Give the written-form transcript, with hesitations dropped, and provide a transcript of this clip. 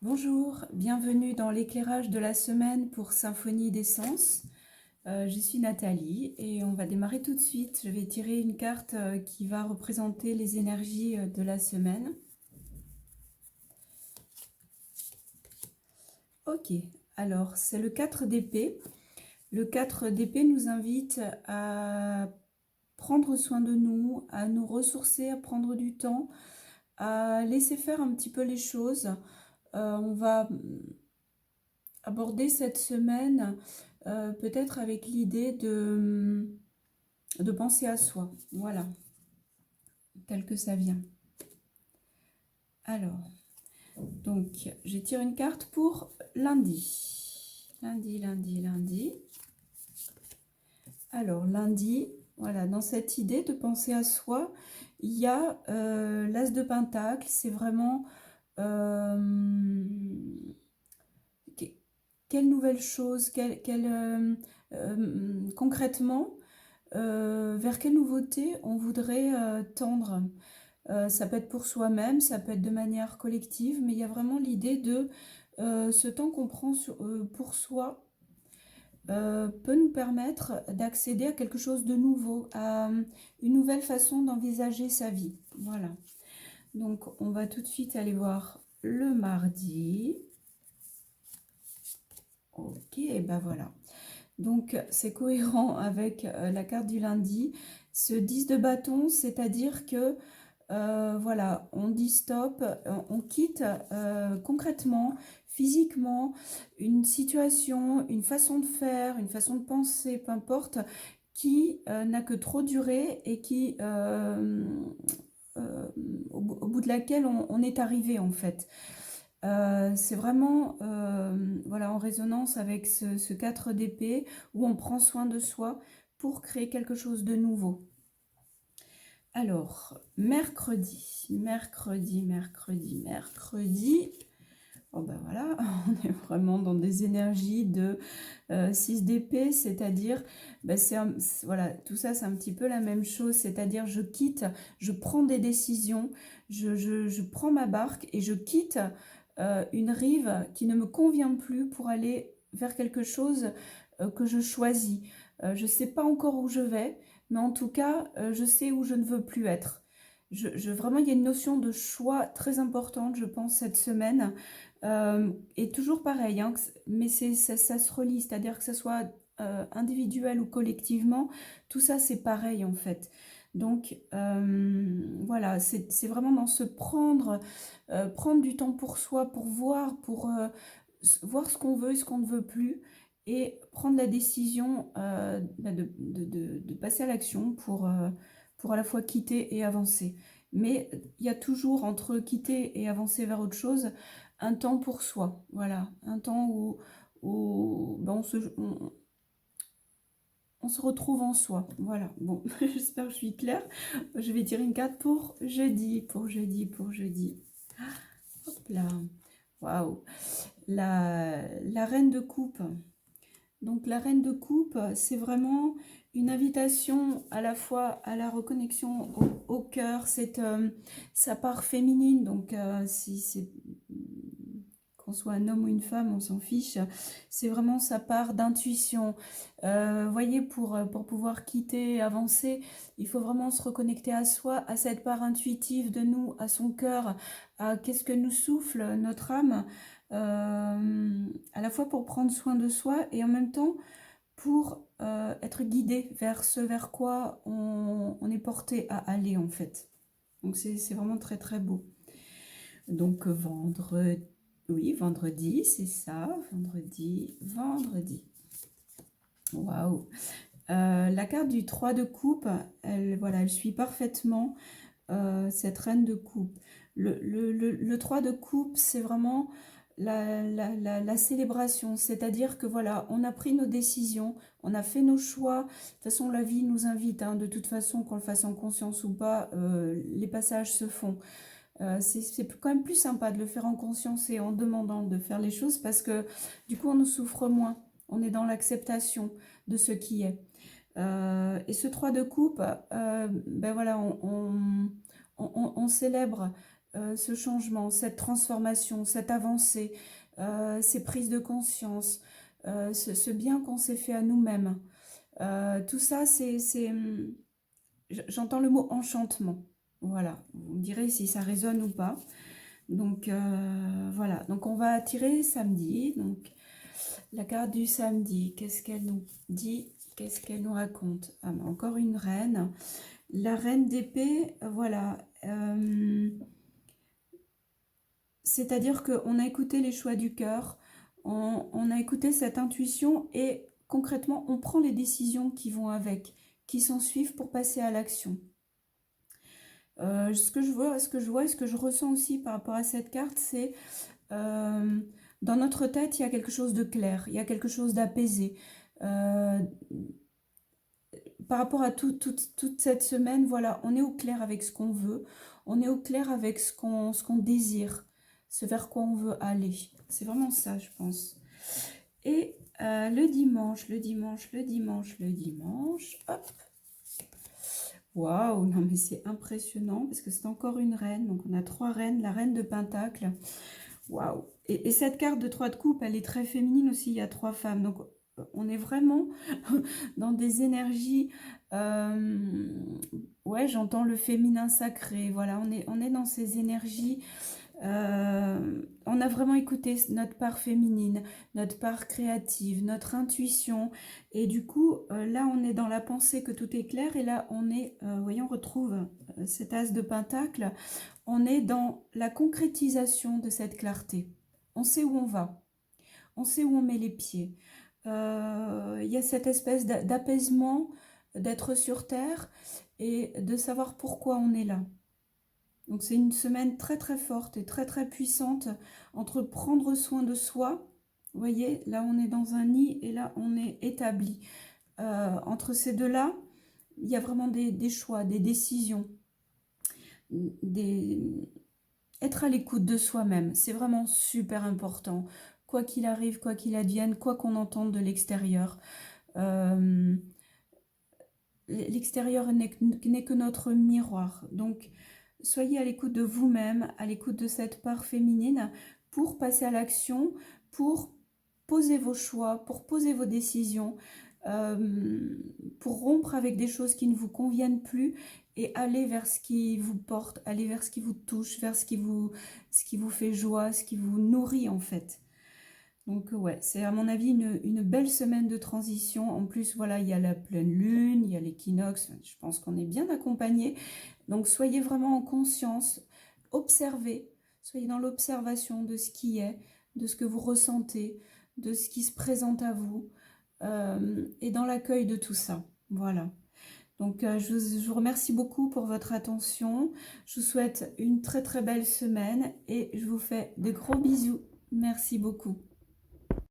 Bonjour, bienvenue dans l'éclairage de la semaine pour Symphonie des Sens. Je suis Nathalie et on va démarrer tout de suite. Je vais tirer une carte qui va représenter les énergies de la semaine. Ok, alors c'est le 4 d'épée. Le 4 d'épée nous invite à prendre soin de nous, à nous ressourcer, à prendre du temps, à laisser faire un petit peu les choses. On va aborder cette semaine peut-être avec l'idée de penser à soi, voilà, tel que ça vient. Alors, donc, je tire une carte pour lundi. Lundi. Alors, lundi, voilà, dans cette idée de penser à soi, il y a l'As de Pentacle, c'est vraiment quelle nouvelle chose, concrètement, vers quelle nouveauté on voudrait tendre. Ça peut être pour soi-même, ça peut être de manière collective, mais il y a vraiment l'idée de ce temps qu'on prend pour soi peut nous permettre d'accéder à quelque chose de nouveau, à une nouvelle façon d'envisager sa vie. Voilà. Donc, on va tout de suite aller voir le mardi. Ok, et ben voilà. Donc, c'est cohérent avec la carte du lundi. Ce 10 de bâton, c'est-à-dire que voilà, on dit stop, on quitte concrètement, physiquement, une situation, une façon de faire, une façon de penser, peu importe, qui n'a que trop duré et qui, au bout de laquelle on est arrivé en fait. C'est vraiment voilà, en résonance avec ce 4 d'épée où on prend soin de soi pour créer quelque chose de nouveau. Alors, mercredi. Oh ben voilà, on est vraiment dans des énergies de 6 d'épée, c'est-à-dire, ben voilà, tout ça c'est un petit peu la même chose, c'est-à-dire je quitte, je prends des décisions, je prends ma barque et je quitte une rive qui ne me convient plus pour aller vers quelque chose que je choisis. Je ne sais pas encore où je vais, mais en tout cas, je sais où je ne veux plus être. Vraiment, il y a une notion de choix très importante, je pense, cette semaine. Et toujours pareil, hein, mais ça se relie, c'est-à-dire que ce soit individuel ou collectivement, tout ça c'est pareil en fait. Donc voilà, c'est vraiment dans se prendre du temps pour soi, pour voir ce qu'on veut et ce qu'on ne veut plus, et prendre la décision de passer à l'action pour à la fois quitter et avancer. Mais il y a toujours entre quitter et avancer vers autre chose un temps pour soi, voilà, un temps où ben on se retrouve en soi, voilà. Bon, j'espère que je suis claire. Je vais tirer une carte pour jeudi. Hop là, waouh, la reine de coupe. Donc la reine de coupe, c'est vraiment une invitation à la fois à la reconnexion au cœur, c'est sa part féminine, donc si c'est qu'on soit un homme ou une femme, on s'en fiche, c'est vraiment sa part d'intuition. Voyez, pour pouvoir quitter et avancer, il faut vraiment se reconnecter à soi, à cette part intuitive de nous, à son cœur, à qu'est-ce que nous souffle notre âme, à la fois pour prendre soin de soi et en même temps pour être guidé vers ce vers quoi on est porté à aller en fait. Donc c'est vraiment très très beau. Donc vendredi, c'est ça, vendredi. Waouh. La carte du 3 de coupe, elle suit parfaitement cette reine de coupe. Le 3 de coupe, c'est vraiment la célébration, c'est-à-dire que voilà, on a pris nos décisions, on a fait nos choix. De toute façon, la vie nous invite, hein, de toute façon, qu'on le fasse en conscience ou pas, les passages se font. C'est quand même plus sympa de le faire en conscience et en demandant de faire les choses parce que du coup, on ne souffre moins. On est dans l'acceptation de ce qui est. Et ce 3 de coupe, ben voilà, on célèbre ce changement, cette transformation, cette avancée, ces prises de conscience, ce bien qu'on s'est fait à nous-mêmes. Tout ça, j'entends le mot enchantement. Voilà, vous me direz si ça résonne ou pas. Donc voilà, donc on va tirer samedi. Donc la carte du samedi, qu'est-ce qu'elle nous dit? Qu'est-ce qu'elle nous raconte? Ah, ben, encore une reine. La reine d'épée, voilà. C'est-à-dire qu'on a écouté les choix du cœur, on a écouté cette intuition et concrètement, on prend les décisions qui vont avec, qui s'en suivent pour passer à l'action. Ce que je vois et ce que je ressens aussi par rapport à cette carte, c'est dans notre tête, il y a quelque chose de clair, il y a quelque chose d'apaisé. Par rapport à toute cette semaine, voilà, on est au clair avec ce qu'on veut, on est au clair avec ce qu'on désire, ce vers quoi on veut aller. C'est vraiment ça, je pense. Et le dimanche, hop. Waouh, non mais c'est impressionnant parce que c'est encore une reine. Donc on a 3 reines, la reine de Pentacle. Waouh. Et cette carte de 3 de coupe, elle est très féminine aussi, il y a 3 femmes. Donc on est vraiment dans des énergies, ouais, j'entends le féminin sacré, voilà, on est dans ces énergies, on a vraiment écouté notre part féminine, notre part créative, notre intuition, et du coup, là, on est dans la pensée que tout est clair, et là, on est, voyons, on retrouve cet as de pentacle, on est dans la concrétisation de cette clarté. On sait où on va, on sait où on met les pieds. Il y a cette espèce d'apaisement, d'être sur Terre et de savoir pourquoi on est là. Donc c'est une semaine très très forte et très très puissante entre prendre soin de soi, vous voyez, là on est dans un nid et là on est établi. Entre ces deux-là, il y a vraiment des choix, des décisions, être à l'écoute de soi-même, c'est vraiment super important. Quoi qu'il arrive, quoi qu'il advienne, quoi qu'on entende de l'extérieur. L'extérieur n'est que notre miroir. Donc, soyez à l'écoute de vous-même, à l'écoute de cette part féminine pour passer à l'action, pour poser vos choix, pour poser vos décisions, pour rompre avec des choses qui ne vous conviennent plus et aller vers ce qui vous porte, aller vers ce qui vous touche, vers ce qui vous fait joie, ce qui vous nourrit en fait. Donc ouais, c'est à mon avis une belle semaine de transition. En plus, voilà, il y a la pleine lune, il y a l'équinoxe. Je pense qu'on est bien accompagné. Donc soyez vraiment en conscience, observez, soyez dans l'observation de ce qui est, de ce que vous ressentez, de ce qui se présente à vous, et dans l'accueil de tout ça. Voilà. Donc je vous remercie beaucoup pour votre attention. Je vous souhaite une très très belle semaine et je vous fais de gros bisous. Merci beaucoup.